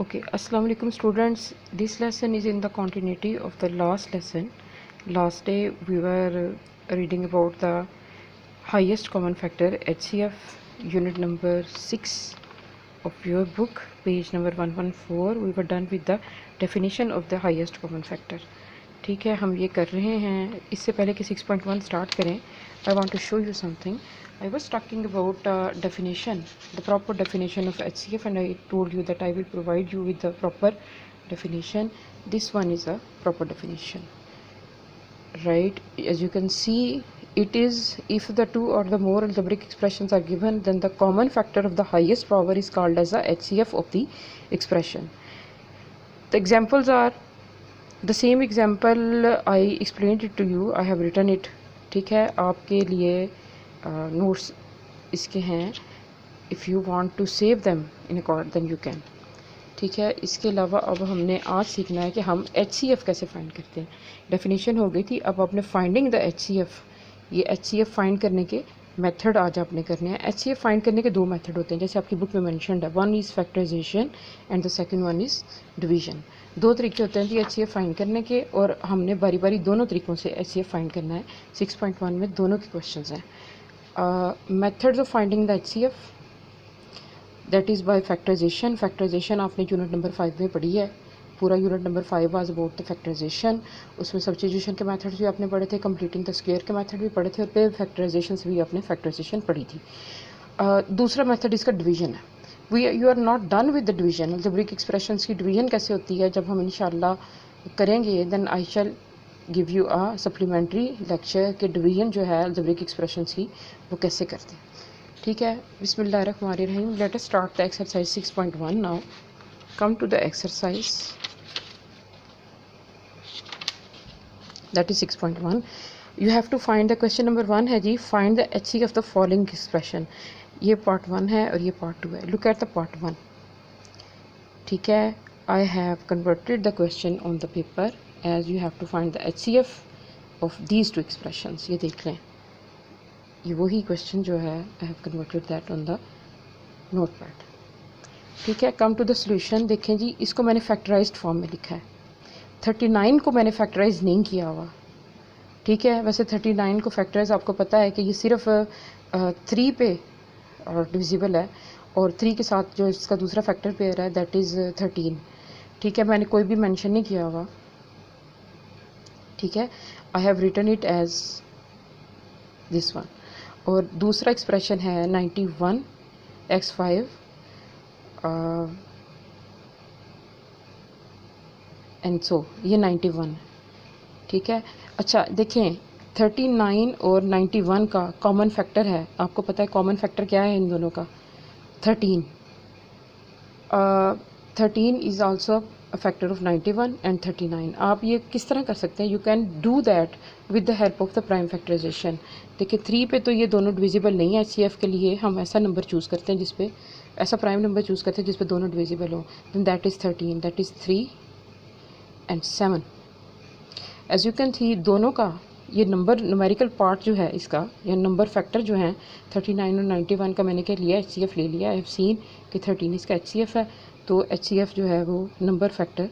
Okay, Assalamu alaikum students. This lesson is in the continuity of the last lesson. Last day we were reading about the highest common factor HCF, unit number 6 of your book, page number 114. We were done with the definition of the highest common factor. ठीक है, हम ये कर रहे हैं. इससे पहले कि 6.1 स्टार्ट करें, I want to show you something. I was talking about definition, the proper definition of HCF, and I told you that I will provide you with the proper definition. This one is a proper definition, right? As you can see, it is if the two or the more algebraic expressions are given, then the common factor of the highest power is called as the HCF of the expression. The examples are the same example I explained it to you. I have written it. ठीक है, आपके लिए notes इसके हैं. If you want to save them in accord then you can. ठीक है, इसके अलावा अब हमने आज सीखना है कि हम HCF कैसे फाइंड करते हैं. डेफिनेशन हो गई थी, अब आपने फाइंडिंग द HCF, ये HCF फाइंड करने के मेथड आज आपने करने हैं. HCF फाइंड करने के दो मेथड होते हैं, जैसे आपकी बुक में मेंशन्ड है. One is factorization and the second one is division. दो तरीके होते हैं कि HCF फाइंड करने के, और हमने बारी बारी दोनों तरीक़ों से HCF फाइंड करना है. 6.1 में दोनों के क्वेश्चंस हैं. Methods of finding the HCF, that is by factorization. Factorization आपने यूनिट नंबर 5 में पढ़ी है. पूरा unit number 5 was about the factorization. उसमें सब्स्टिट्यूशन के मेथड्स भी आपने पढ़े थे, कंप्लीटिंग द स्क्वायर के मेथड भी पढ़े थे, और पे फैक्टराइजेशन से भी आपने फैक्टराइजेशन पढ़ी थी. दूसरा मेथड इसका डिवीजन है. You are not done with the division. Algebraic expressions की डिवीजन कैसे होती है जब हम इंशाल्लाह करेंगे, then I shall give you a supplementary lecture के डिवीजन जो है अलजेब्रिक एक्सप्रेशंस की वो कैसे करते हैं. ठीक है, बिस्मिल्लाहिर्रहमानिर्रहीम. Let us start the exercise 6.1 now. Come to the exercise, that is 6.1. you have to find the question number 1 है जी, find the HCF of the following expression. ये part 1 है और ये part 2 है. look at the part 1. ठीक है, I have converted the question on the paper as you have to find the HCF of these two expressions. ये देख लें, ये वही question जो है I have converted that on the notepad. ठीक है, come to the solution. देखें जी, इसको मैंने factorized form में लिखा है. 39 को मैंने फैक्टराइज नहीं किया हुआ. ठीक है, वैसे 39 को फैक्टराइज आपको पता है कि ये सिर्फ 3 पे डिविजिबल है, और 3 के साथ जो इसका दूसरा फैक्टर पेयर है दैट इज़ 13. ठीक है, मैंने कोई भी मेंशन नहीं किया हुआ. ठीक है, I have written it as this one. और दूसरा एक्सप्रेशन है 91 x5 एंड सो, ये 91. ठीक है, अच्छा देखें, 39 और 91 का कॉमन फैक्टर है. आपको पता है कॉमन फैक्टर क्या है इन दोनों का? 13. 13 is also a factor of 91 and 39. आप ये किस तरह कर सकते हैं? You can do that with the help of the prime factorization. देखिए 3 पे तो ये दोनों डिविजिबल नहीं है. HCF के लिए हम ऐसा नंबर चूज़ करते हैं जिसपे, ऐसा प्राइम नंबर चूज़ करते हैं जिसपे दोनों डिविजिबल हो. Then that is 13, that is 3 and 7. As you can see, दोनों का ये नंबर न्यूमेरिकल पार्ट जो है इसका, या नंबर फैक्टर जो है 39 और 91 का मैंने क्या लिया, HCF ले लिया. आई हैव सीन कि 13 इसका HCF है, तो HCF जो है वो नंबर फैक्टर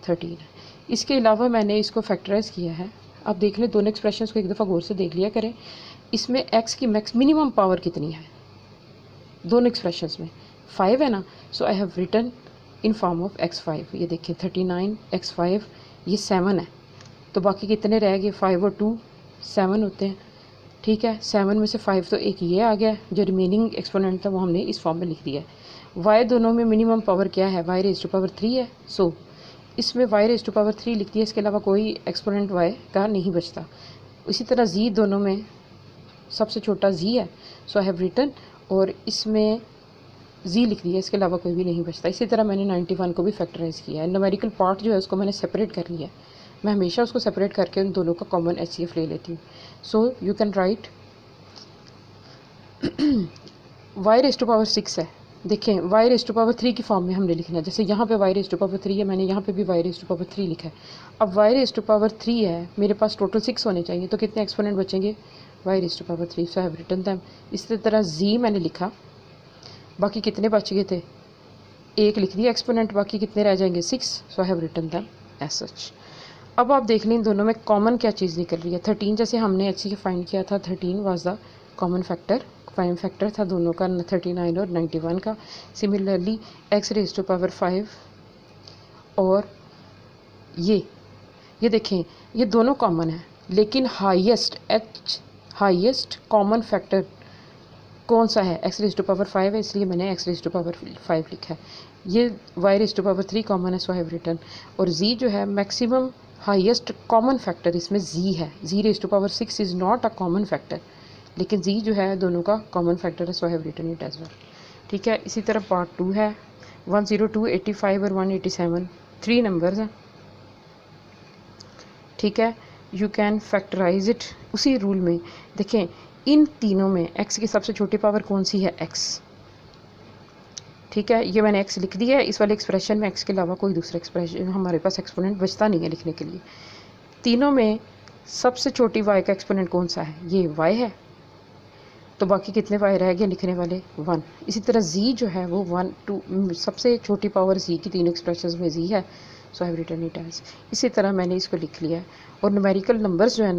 13 है. इसके अलावा मैंने इसको फैक्टराइज किया है. आप देख लें, दोनों एक्सप्रेशंस को एक दफ़ा गौर से देख लिया करें. इसमें x की मैक्स मिनिमम पावर कितनी है दोनों एक्सप्रेशंस में? 5 है ना. So I have written in form of x5. ये देखिए 39 x5, ये 7 है, तो बाकी कितने रह गए? 5 और 2 7 होते हैं. ठीक है, 7 में से 5 तो एक ये आ गया, जो रिमेनिंग एक्सपोनेंट था वो हमने इस फॉर्म में लिख दिया है. y दोनों में मिनिमम पावर क्या है? y रेज़ टू पावर 3 है. सो इसमें y रेज़ टू पावर 3 लिख दिया, इसके अलावा कोई एक्सपोनेंट y का नहीं बचता. इसी तरह z दोनों में सबसे छोटा z है, सो आई हैव रिटन, और इसमें z लिख दिया, इसके अलावा कोई भी नहीं बचता. इसी तरह मैंने 91 को भी फैक्टराइज किया है. न्यूमेरिकल पार्ट जो है उसको मैंने सेपरेट कर लिया. मैं हमेशा उसको सेपरेट करके उन दोनों का कॉमन HCF ले लेती हूँ. So you can write y raise to power 6 है. देखें, y रेज़ टू पावर 3 की फॉर्म में हमने लिखना है. जैसे यहाँ पे y रेज़ टू पावर 3 है, मैंने यहाँ पे भी y रेज़ टू पावर 3 लिखा है. अब y रेज़ टू पावर 3 है, मेरे पास टोटल 6 होने चाहिए, तो कितने एक्सपोनेंट बचेंगे? y raise to power 3. So I have written them. इसी तरह z मैंने लिखा, बाकी कितने बच गए थे? एक लिख दिया एक्सपोनेंट, बाकी कितने रह जाएंगे 6, so I have written them as such. अब आप देख लें इन दोनों में कॉमन क्या चीज़ निकल रही है। 13 जैसे हमने HCF फाइंड किया था, 13 was the common factor, prime factor था दोनों का 39 और 91 का। Similarly x raise to power 5 और ये देखें ये दोनों कॉमन है, लेकिन हाईएस्ट कॉमन फैक्टर कौन सा है, x रेज़ टू पावर 5 है, इसलिए मैंने x रेज़ टू पावर 5 लिखा है। ये y raise to power 3 common है, सो आई हैव रिटन। और z जो है मैक्सिमम हाईएस्ट कॉमन फैक्टर इसमें z है, z raise to power 6 is not a common factor, लेकिन z जो है दोनों का कॉमन फैक्टर है, so I have written it as well. ठीक है, इसी तरह पार्ट 2 है 102, 85 और 187 3 नंबर्स हैं। ठीक है, यू कैन फैक्टराइज इट उसी रूल में। देखें इन तीनों में x की सबसे छोटी पावर कौन सी है, x। ठीक है, ये मैंने x लिख दिया है। इस वाले एक्सप्रेशन में x के अलावा कोई दूसरा एक्सप्रेशन हमारे पास एक्सपोनेंट बचता नहीं है लिखने के लिए। तीनों में सबसे छोटी y का एक्सपोनेंट कौन सा है, ये y है, तो बाकी कितने y रह गए लिखने वाले 1। इसी तरह z जो है वो 1 2 सबसे छोटी पावर z की तीनों एक्सप्रेशंस में z है, so I have written it as. इसी तरह मैंने इसको लिख लिया है। और न्यूमेरिकल नंबर्स जो हैं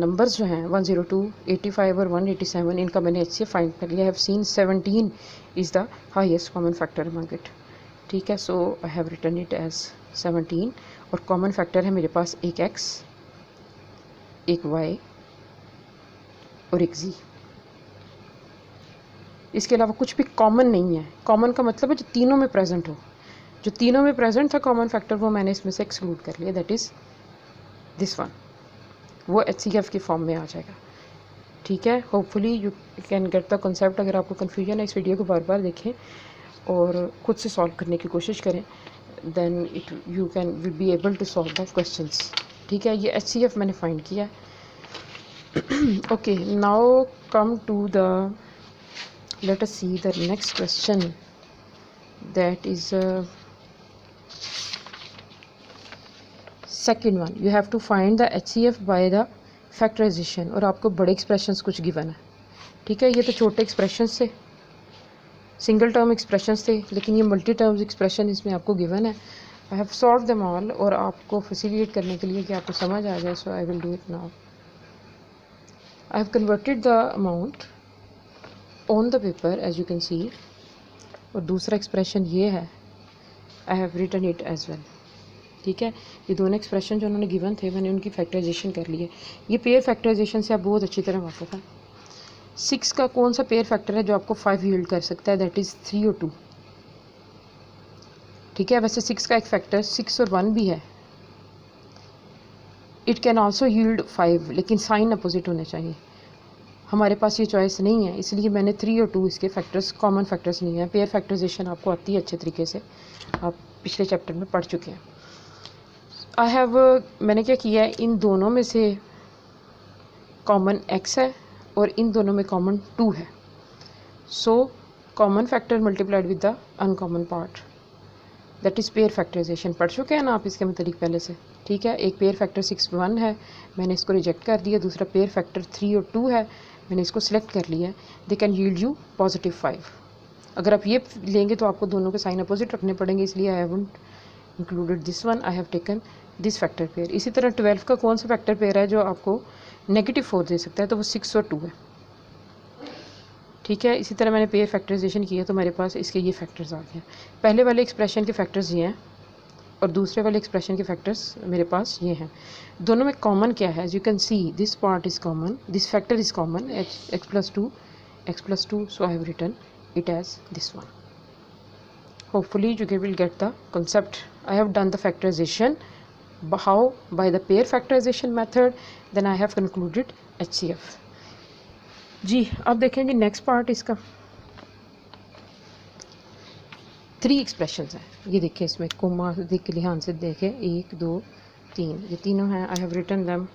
102, 85 और 187 इनका मैंने HCF फाइंड कर लिया। I have seen 17 is the highest common factor among it. ठीक है, so I have written it as 17 और कॉमन फैक्टर है मेरे पास एक x, एक y और एक z। इसके अलावा कुछ भी कॉमन नहीं है। कॉमन का मतलब है जो तीनों में प्रेजेंट हो। जो तीनों में प्रेजेंट था कॉमन फैक्टर वो मैंने इसमें से एक्सक्लूड कर लिया, दैट इज़ दिस वन, वो HCF की फॉर्म में आ जाएगा। ठीक है, hopefully you can get the concept. अगर आपको कन्फ्यूजन है इस वीडियो को बार बार देखें और खुद से सॉल्व करने की कोशिश करें, then it you can will be able to solve the questions. ठीक है, ये HCF मैंने फाइंड किया है। Okay, now come to the let us see the next question, that is second one. You have to find the HCF by the factorization। और आपको बड़े expressions कुछ गिवन है। ठीक है, ये तो छोटे एक्सप्रेशंस थे, सिंगल टर्म एक्सप्रेशंस थे, लेकिन ये मल्टी टर्म्स एक्सप्रेशन इसमें आपको गिवन है। I have solve them all, और आपको फैसिलिटेट करने के लिए कि आपको समझ आ जाए, so I will do it now. I have converted the amount on the paper as you can see. और दूसरा एक्सप्रेशन ये है, I have written it as well. ठीक है, ये दोनों एक्सप्रेशन जो उन्होंने गिवन थे मैंने उनकी फैक्टराइजेशन कर ली है। ये पेयर फैक्टराइजेशन से आप बहुत अच्छी तरह वाकिफ़ हैं। 6 का कौन सा पेयर फैक्टर है जो आपको 5 यील्ड कर सकता है, दैट इज़ 3 और 2। ठीक है, वैसे 6 का एक फैक्टर 6 और 1 भी है। इट कैन ऑल्सो यील्ड 5, लेकिन साइन अपोजिट होने चाहिए। हमारे पास ये चॉइस नहीं है, इसलिए मैंने 3 और 2 इसके फैक्टर्स कॉमन फैक्टर्स नहीं है। पेयर फैक्टराइजेशन आपको आती है अच्छे तरीके से, आप पिछले चैप्टर में पढ़ चुके हैं। मैंने क्या किया है, इन दोनों में से कॉमन x है और इन दोनों में कॉमन 2 है। So common factor multiplied with the uncommon part, that is pair factorization. पढ़ चुके हैं ना आप इसके मतलब पहले से। ठीक है, एक पेयर फैक्टर 6 1 है, मैंने इसको रिजेक्ट कर दिया। दूसरा पेयर फैक्टर 3 और 2 है, मैंने इसको सिलेक्ट कर लिया। They can yield you positive 5। अगर आप ये लेंगे तो आपको दोनों के साइन अपोजिट रखने पड़ेंगे, इसलिए I haven't included this one, I have taken this factor pair. इसी तरह 12 का कौन सा फैक्टर पेयर है जो आपको -4 दे सकता है, तो वो 6 और 2 है। ठीक है, इसी तरह मैंने पेयर फैक्टराइजेशन किया तो मेरे पास इसके ये फैक्टर्स आ गए। पहले वाले एक्सप्रेशन के फैक्टर्स ये हैं और दूसरे वाले एक्सप्रेशन के फैक्टर्स मेरे पास ये हैं। दोनों में कॉमन क्या है, as you can see this part is common, this factor is common, x+2, so I have written it as this one. Hopefully you will get the concept. I have done the factorization. How? By the pair factorization method. Then I have concluded HCF. जी अब देखेंगे next part इसका। 3 expressions हैं, ये देखिए इसमें coma के लिहाज से देखें 1 2 3, ये तीनों हैं। I have written them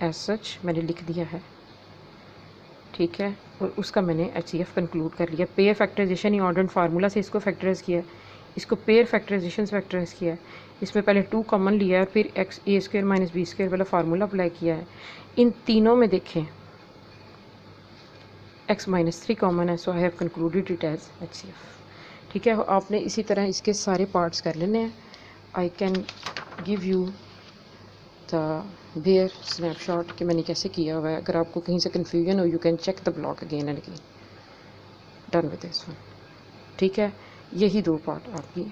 as such, मैंने लिख दिया है। ठीक है, और उसका मैंने HCF कंक्लूड कर लिया। पेयर फैक्टराइजेशन ही ऑर्डर फार्मूला से इसको फैक्टराइज किया है, इसको पेयर फैक्टराइजेशन से फैक्टराइज किया है। इसमें पहले 2 कॉमन लिया है और फिर a² - b² वाला फार्मूला अप्लाई किया है। इन तीनों में देखें x - 3 कॉमन है, so I have concluded it as HCF। ठीक है, आपने इसी तरह इसके सारे पार्ट्स कर लेने हैं। I can give you the bare snapshot कि मैंने कैसे किया हुआ है। अगर आपको कहीं से कन्फ्यूजन हो, you can check the blog again and again. Done with this one. ठीक है, यही दो पार्ट आपकी